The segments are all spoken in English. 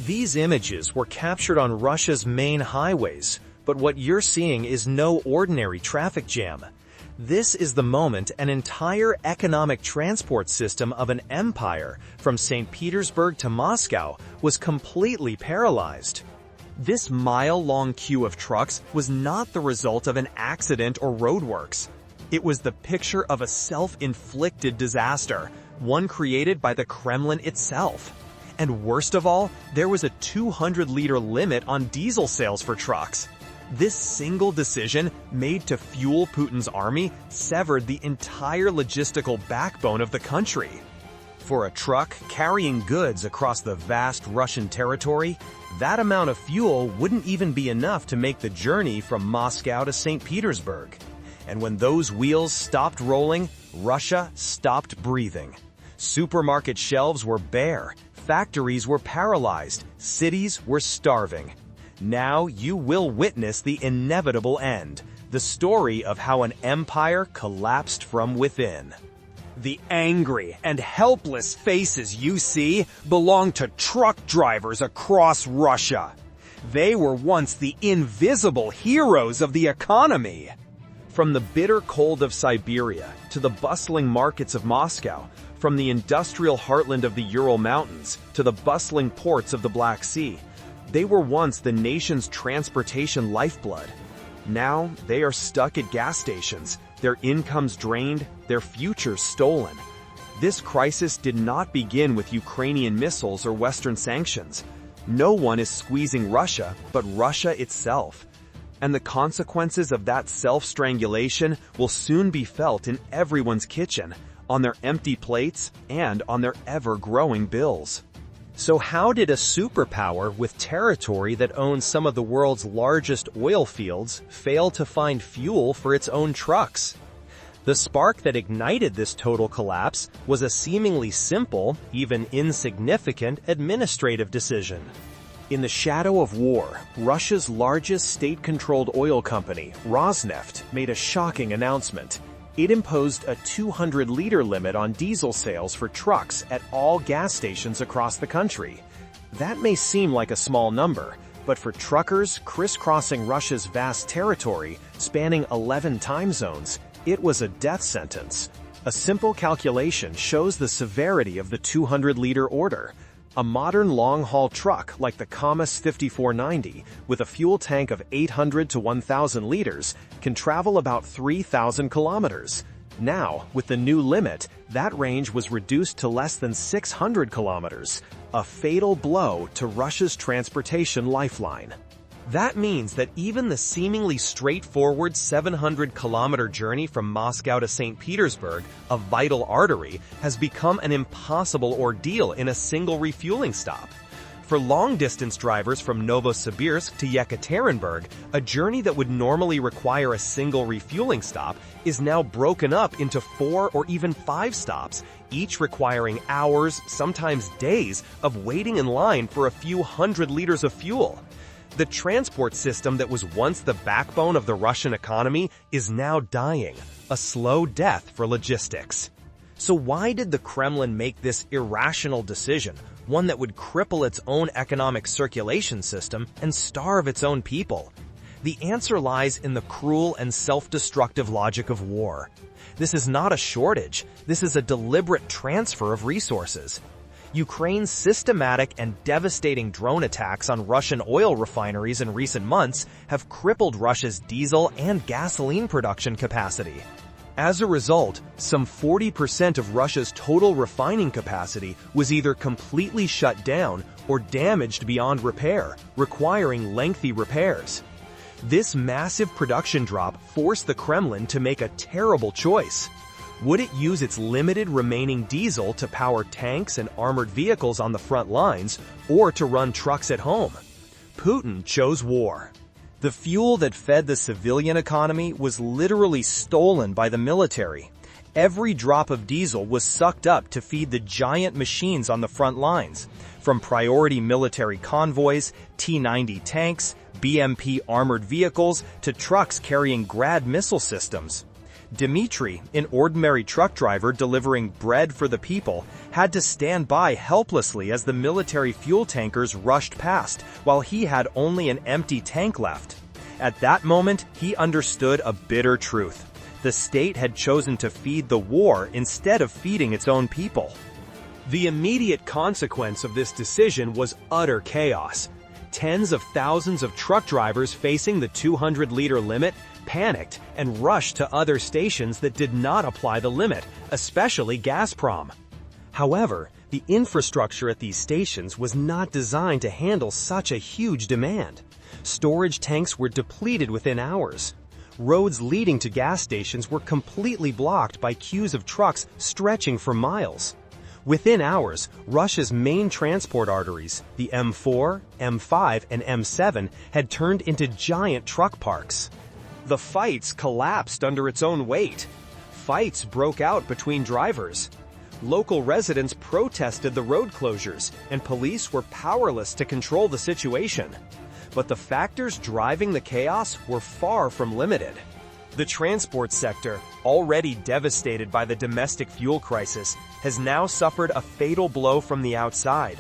These images were captured on Russia's main highways, but what you're seeing is no ordinary traffic jam. This is the moment an entire economic transport system of an empire from St. Petersburg to Moscow was completely paralyzed. This mile-long queue of trucks was not the result of an accident or roadworks. It was the picture of a self-inflicted disaster, one created by the Kremlin itself. And worst of all, there was a 200-liter limit on diesel sales for trucks. This single decision, made to fuel Putin's army, severed the entire logistical backbone of the country. For a truck carrying goods across the vast Russian territory, that amount of fuel wouldn't even be enough to make the journey from Moscow to St. Petersburg. And when those wheels stopped rolling, Russia stopped breathing. Supermarket shelves were bare, factories were paralyzed, cities were starving. Now you will witness the inevitable end, the story of how an empire collapsed from within. The angry and helpless faces you see belong to truck drivers across Russia. They were once the invisible heroes of the economy. From the bitter cold of Siberia to the bustling markets of Moscow, from the industrial heartland of the Ural Mountains to the bustling ports of the Black Sea, they were once the nation's transportation lifeblood. Now they are stuck at gas stations, their incomes drained, their futures stolen. This crisis did not begin with Ukrainian missiles or Western sanctions. No one is squeezing Russia but Russia itself. And the consequences of that self-strangulation will soon be felt in everyone's kitchen, on their empty plates, and on their ever-growing bills. So how did a superpower with territory that owns some of the world's largest oil fields fail to find fuel for its own trucks? The spark that ignited this total collapse was a seemingly simple, even insignificant, administrative decision. In the shadow of war, Russia's largest state-controlled oil company, Rosneft, made a shocking announcement. It imposed a 200-liter limit on diesel sales for trucks at all gas stations across the country. That may seem like a small number, but for truckers crisscrossing Russia's vast territory, spanning 11 time zones, it was a death sentence. A simple calculation shows the severity of the 200-liter order. A modern long-haul truck like the Kamaz 5490, with a fuel tank of 800 to 1,000 liters, can travel about 3,000 kilometers. Now, with the new limit, that range was reduced to less than 600 kilometers, a fatal blow to Russia's transportation lifeline. That means that even the seemingly straightforward 700-kilometer journey from Moscow to St. Petersburg, a vital artery, has become an impossible ordeal in a single refueling stop. For long-distance drivers from Novosibirsk to Yekaterinburg, a journey that would normally require a single refueling stop is now broken up into 4 or even 5 stops, each requiring hours, sometimes days, of waiting in line for a few hundred liters of fuel. The transport system that was once the backbone of the Russian economy is now dying, a slow death for logistics. So why did the Kremlin make this irrational decision, one that would cripple its own economic circulation system and starve its own people? The answer lies in the cruel and self-destructive logic of war. This is not a shortage, this is a deliberate transfer of resources. Ukraine's systematic and devastating drone attacks on Russian oil refineries in recent months have crippled Russia's diesel and gasoline production capacity. As a result, some 40% of Russia's total refining capacity was either completely shut down or damaged beyond repair, requiring lengthy repairs. This massive production drop forced the Kremlin to make a terrible choice. Would it use its limited remaining diesel to power tanks and armored vehicles on the front lines, or to run trucks at home? Putin chose war. The fuel that fed the civilian economy was literally stolen by the military. Every drop of diesel was sucked up to feed the giant machines on the front lines, from priority military convoys, T-90 tanks, BMP armored vehicles, to trucks carrying Grad missile systems. Dmitry, an ordinary truck driver delivering bread for the people, had to stand by helplessly as the military fuel tankers rushed past, while he had only an empty tank left. At that moment, he understood a bitter truth. The state had chosen to feed the war instead of feeding its own people. The immediate consequence of this decision was utter chaos. Tens of thousands of truck drivers facing the 200-liter limit panicked and rushed to other stations that did not apply the limit, especially Gazprom. However, the infrastructure at these stations was not designed to handle such a huge demand. Storage tanks were depleted within hours. Roads leading to gas stations were completely blocked by queues of trucks stretching for miles. Within hours, Russia's main transport arteries, the M4, M5, and M7, had turned into giant truck parks. The fights collapsed under its own weight. Fights broke out between drivers. Local residents protested the road closures, and police were powerless to control the situation. But the factors driving the chaos were far from limited. The transport sector, already devastated by the domestic fuel crisis, has now suffered a fatal blow from the outside.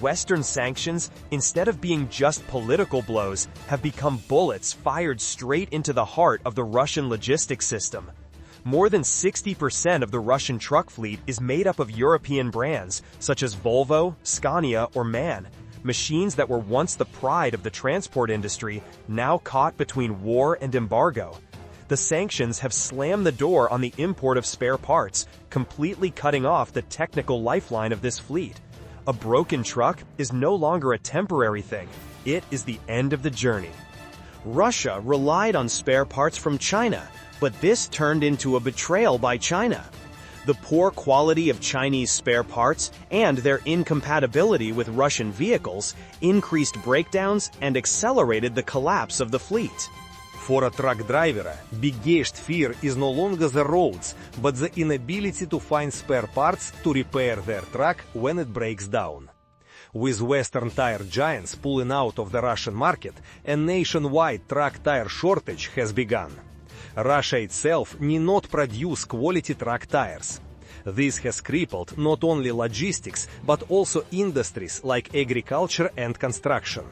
Western sanctions, instead of being just political blows, have become bullets fired straight into the heart of the Russian logistics system. More than 60% of the Russian truck fleet is made up of European brands, such as Volvo, Scania, or MAN. Machines that were once the pride of the transport industry, now caught between war and embargo. The sanctions have slammed the door on the import of spare parts, completely cutting off the technical lifeline of this fleet. A broken truck is no longer a temporary thing. It is the end of the journey. Russia relied on spare parts from China, but this turned into a betrayal by China. The poor quality of Chinese spare parts and their incompatibility with Russian vehicles increased breakdowns and accelerated the collapse of the fleet. For a truck driver, biggest fear is no longer the roads, but the inability to find spare parts to repair their truck when it breaks down. With Western tire giants pulling out of the Russian market, a nationwide truck tire shortage has begun. Russia itself need not produce quality truck tires. This has crippled not only logistics, but also industries like agriculture and construction.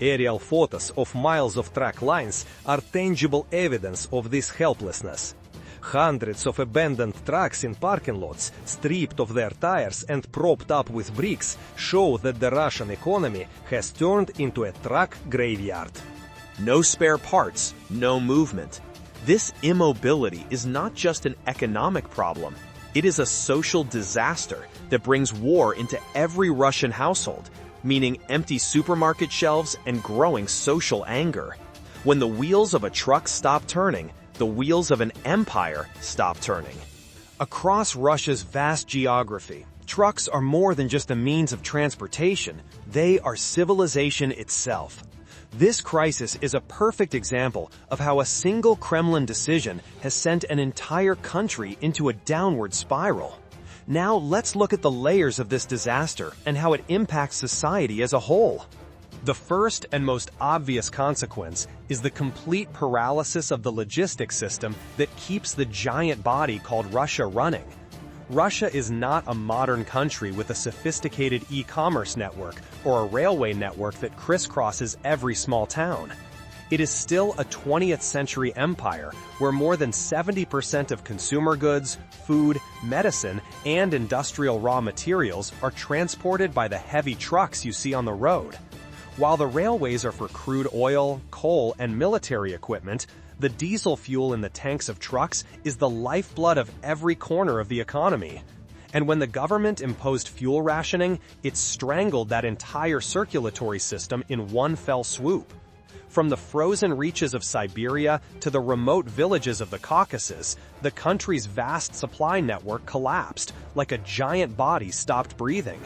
Aerial photos of miles of truck lines are tangible evidence of this helplessness. Hundreds of abandoned trucks in parking lots, stripped of their tires and propped up with bricks, show that the Russian economy has turned into a truck graveyard. No spare parts, no movement. This immobility is not just an economic problem. It is a social disaster that brings war into every Russian household, meaning empty supermarket shelves and growing social anger. When the wheels of a truck stop turning, the wheels of an empire stop turning. Across Russia's vast geography, trucks are more than just a means of transportation. They are civilization itself. This crisis is a perfect example of how a single Kremlin decision has sent an entire country into a downward spiral. Now let's look at the layers of this disaster and how it impacts society as a whole. The first and most obvious consequence is the complete paralysis of the logistics system that keeps the giant body called Russia running. Russia is not a modern country with a sophisticated e-commerce network or a railway network that crisscrosses every small town. It is still a 20th century empire where more than 70% of consumer goods, food, medicine, and industrial raw materials are transported by the heavy trucks you see on the road. While the railways are for crude oil, coal, and military equipment, the diesel fuel in the tanks of trucks is the lifeblood of every corner of the economy. And when the government imposed fuel rationing, it strangled that entire circulatory system in one fell swoop. From the frozen reaches of Siberia to the remote villages of the Caucasus, the country's vast supply network collapsed, like a giant body stopped breathing.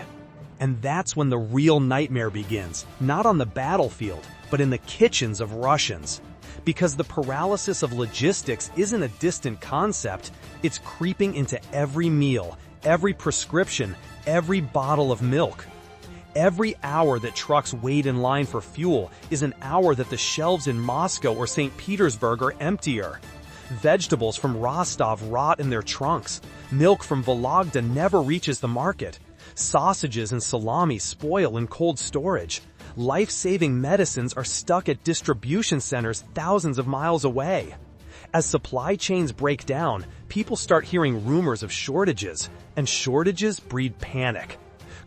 And that's when the real nightmare begins, not on the battlefield, but in the kitchens of Russians. Because the paralysis of logistics isn't a distant concept, it's creeping into every meal, every prescription, every bottle of milk. Every hour that trucks wait in line for fuel is an hour that the shelves in Moscow or St. Petersburg are emptier. Vegetables from Rostov rot in their trunks. Milk from Vologda never reaches the market. Sausages and salami spoil in cold storage. Life-saving medicines are stuck at distribution centers thousands of miles away. As supply chains break down, people start hearing rumors of shortages, and shortages breed panic.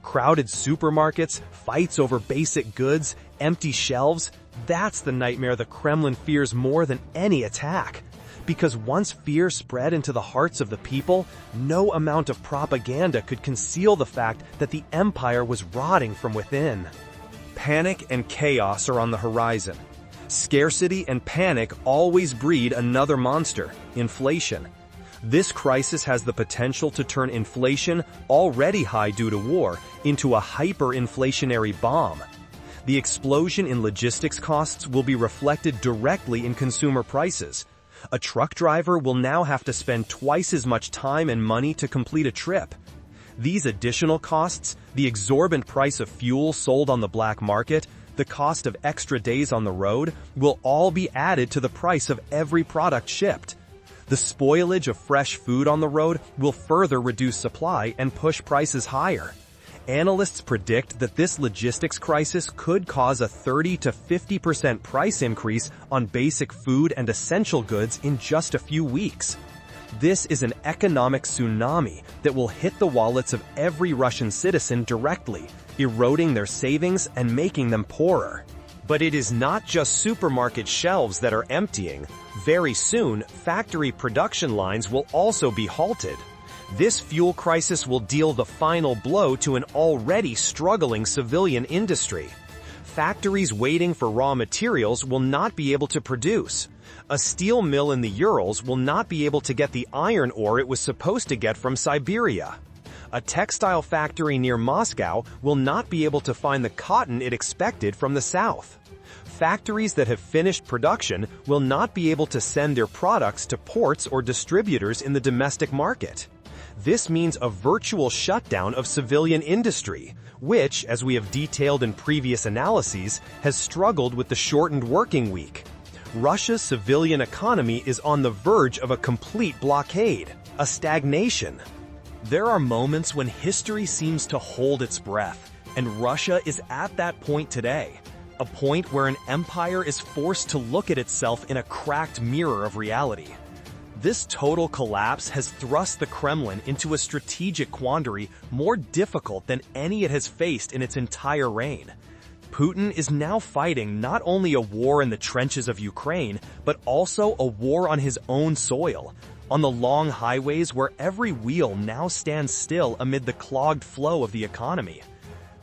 Crowded supermarkets, fights over basic goods, empty shelves, that's the nightmare the Kremlin fears more than any attack. Because once fear spread into the hearts of the people, no amount of propaganda could conceal the fact that the empire was rotting from within. Panic and chaos are on the horizon. Scarcity and panic always breed another monster, inflation. This crisis has the potential to turn inflation, already high due to war, into a hyperinflationary bomb. The explosion in logistics costs will be reflected directly in consumer prices. A truck driver will now have to spend twice as much time and money to complete a trip. These additional costs, the exorbitant price of fuel sold on the black market, the cost of extra days on the road, will all be added to the price of every product shipped. The spoilage of fresh food on the road will further reduce supply and push prices higher. Analysts predict that this logistics crisis could cause a 30 to 50% price increase on basic food and essential goods in just a few weeks. This is an economic tsunami that will hit the wallets of every Russian citizen directly, eroding their savings and making them poorer. But it is not just supermarket shelves that are emptying. Very soon, factory production lines will also be halted. This fuel crisis will deal the final blow to an already struggling civilian industry. Factories waiting for raw materials will not be able to produce. A steel mill in the Urals will not be able to get the iron ore it was supposed to get from Siberia. A textile factory near Moscow will not be able to find the cotton it expected from the south. Factories that have finished production will not be able to send their products to ports or distributors in the domestic market. This means a virtual shutdown of civilian industry, which, as we have detailed in previous analyses, has struggled with the shortened working week. Russia's civilian economy is on the verge of a complete blockade, a stagnation. There are moments when history seems to hold its breath, and Russia is at that point today, a point where an empire is forced to look at itself in a cracked mirror of reality. This total collapse has thrust the Kremlin into a strategic quandary more difficult than any it has faced in its entire reign. Putin is now fighting not only a war in the trenches of Ukraine, but also a war on his own soil, on the long highways where every wheel now stands still amid the clogged flow of the economy.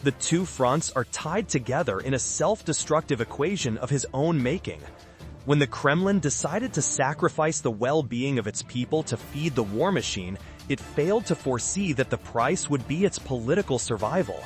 The two fronts are tied together in a self-destructive equation of his own making. When the Kremlin decided to sacrifice the well-being of its people to feed the war machine, it failed to foresee that the price would be its political survival.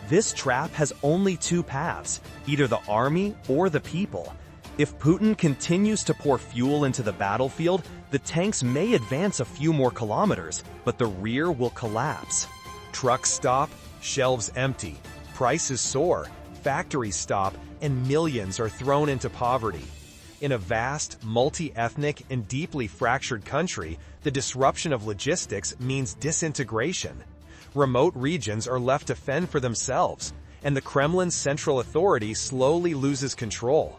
This trap has only two paths, either the army or the people. If Putin continues to pour fuel into the battlefield, the tanks may advance a few more kilometers, but the rear will collapse. Trucks stop, shelves empty, prices soar, factories stop, and millions are thrown into poverty. In a vast, multi-ethnic, and deeply fractured country, the disruption of logistics means disintegration. Remote regions are left to fend for themselves, and the Kremlin's central authority slowly loses control.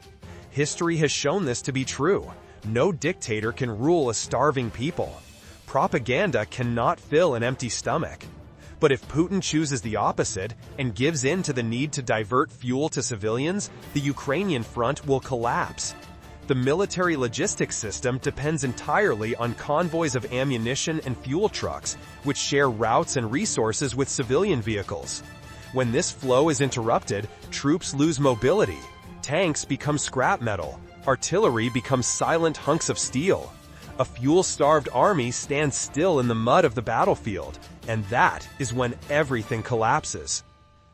History has shown this to be true. No dictator can rule a starving people. Propaganda cannot fill an empty stomach. But if Putin chooses the opposite and gives in to the need to divert fuel to civilians, the Ukrainian front will collapse. The military logistics system depends entirely on convoys of ammunition and fuel trucks, which share routes and resources with civilian vehicles. When this flow is interrupted, troops lose mobility. Tanks become scrap metal. Artillery becomes silent hunks of steel. A fuel-starved army stands still in the mud of the battlefield, and that is when everything collapses.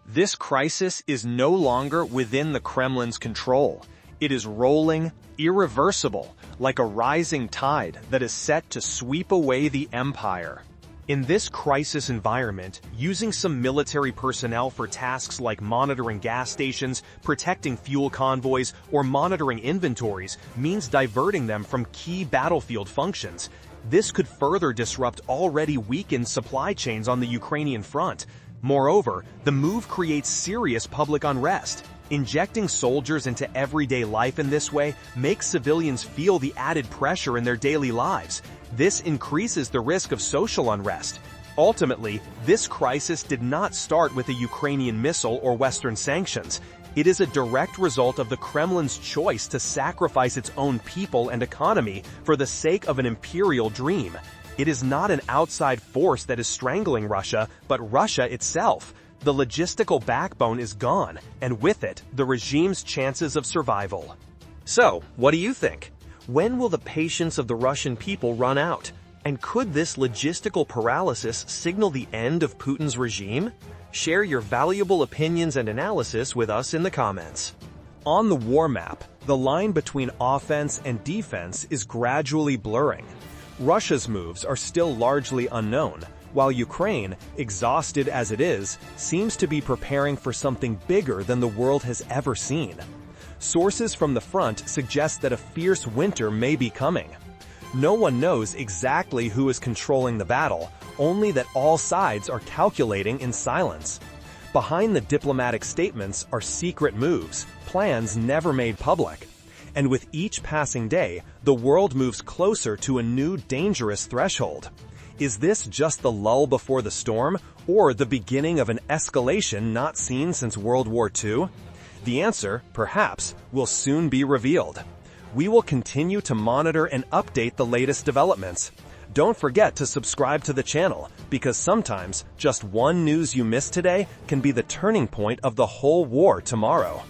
This crisis is no longer within the Kremlin's control. It is rolling, irreversible, like a rising tide that is set to sweep away the empire. In this crisis environment, using some military personnel for tasks like monitoring gas stations, protecting fuel convoys, or monitoring inventories means diverting them from key battlefield functions. This could further disrupt already weakened supply chains on the Ukrainian front. Moreover, the move creates serious public unrest. Injecting soldiers into everyday life in this way makes civilians feel the added pressure in their daily lives. This increases the risk of social unrest. Ultimately, this crisis did not start with a Ukrainian missile or Western sanctions. It is a direct result of the Kremlin's choice to sacrifice its own people and economy for the sake of an imperial dream. It is not an outside force that is strangling Russia, but Russia itself. The logistical backbone is gone, and with it, the regime's chances of survival. So, what do you think? When will the patience of the Russian people run out? And could this logistical paralysis signal the end of Putin's regime? Share your valuable opinions and analysis with us in the comments. On the war map, the line between offense and defense is gradually blurring. Russia's moves are still largely unknown, while Ukraine, exhausted as it is, seems to be preparing for something bigger than the world has ever seen. Sources from the front suggest that a fierce winter may be coming. No one knows exactly who is controlling the battle, only that all sides are calculating in silence. Behind the diplomatic statements are secret moves, plans never made public. And with each passing day, the world moves closer to a new dangerous threshold. Is this just the lull before the storm, or the beginning of an escalation not seen since World War II? The answer, perhaps, will soon be revealed. We will continue to monitor and update the latest developments. Don't forget to subscribe to the channel, because sometimes just one news you miss today can be the turning point of the whole war tomorrow.